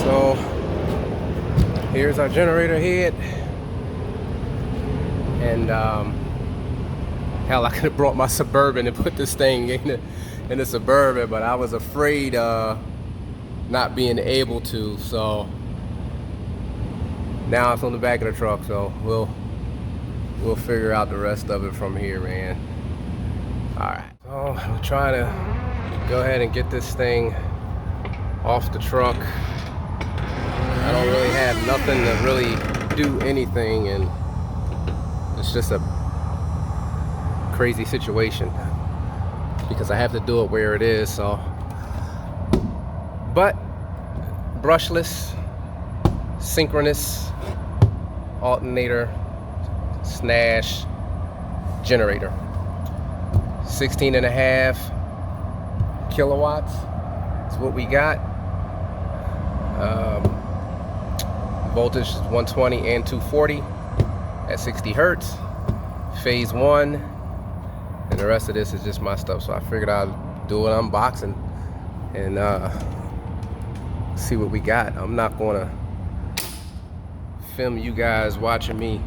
So here's our generator head, and hell, I could have brought my Suburban and put this thing in the Suburban, but I was afraid not being able to. So now it's on the back of the truck. So we'll figure out the rest of it from here, man. All right. So I'm trying to go ahead and get this thing off the truck. I don't really have nothing to really do anything, and it's just a crazy situation because I have to do it where it is. So, but brushless, synchronous alternator slash generator, 16.5 kilowatts is what we got. Voltage is 120 and 240 at 60 hertz, phase 1, and the rest of this is just my stuff. So I figured I'd do an unboxing and see what we got. I'm not gonna film you guys watching me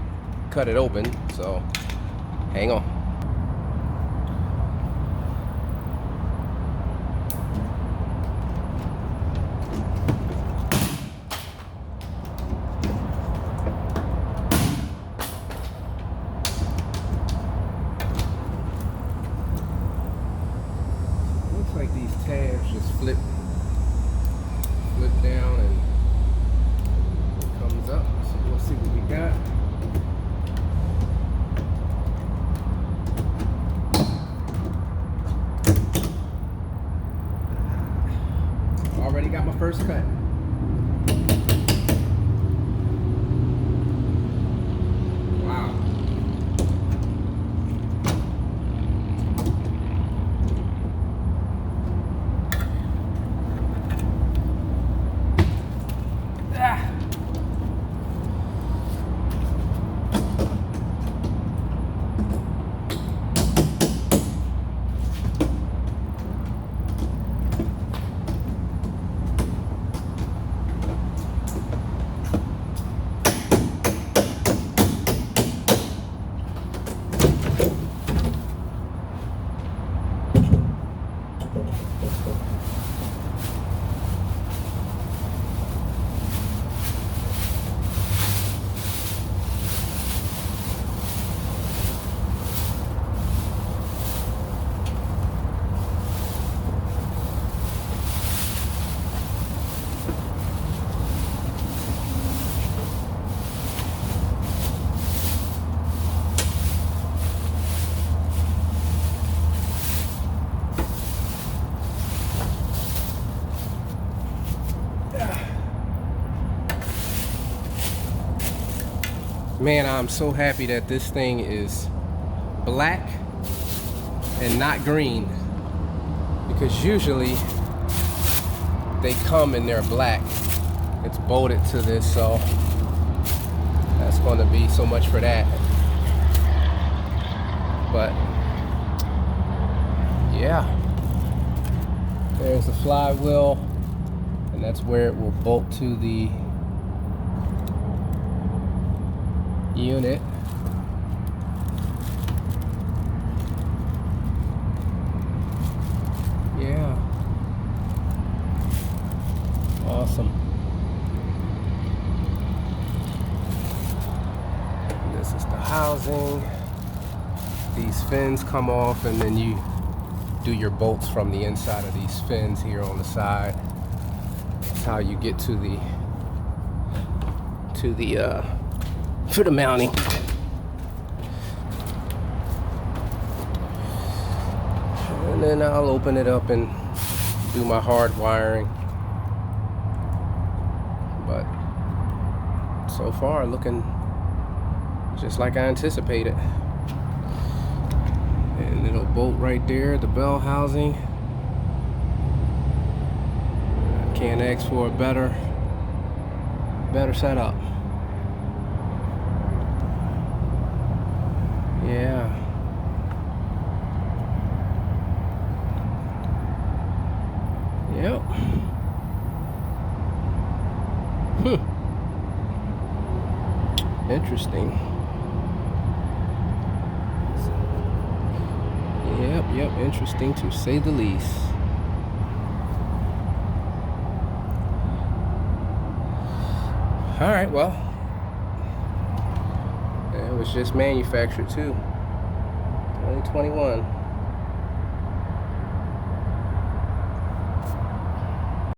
cut it open, so hang on. Looks like these tabs just flip down and it comes up, so we'll see what we got. Already got my first cut. Wow. Man, I'm so happy that this thing is black and not green, because usually they come and they're black. It's bolted to this, so that's going to be so much for that. But yeah, there's the flywheel, and that's where it will bolt to the unit. Yeah, awesome. This is the housing. These fins come off, and then you do your bolts from the inside of these fins here on the side. That's how you get to the mounting. And then I'll open it up and do my hard wiring. But so far looking just like I anticipated. And it'll bolt right there, the bell housing. I can't ask for a better setup. Yeah. Yep. Interesting. Yep, interesting to say the least. All right, well, it was just manufactured too. 2021.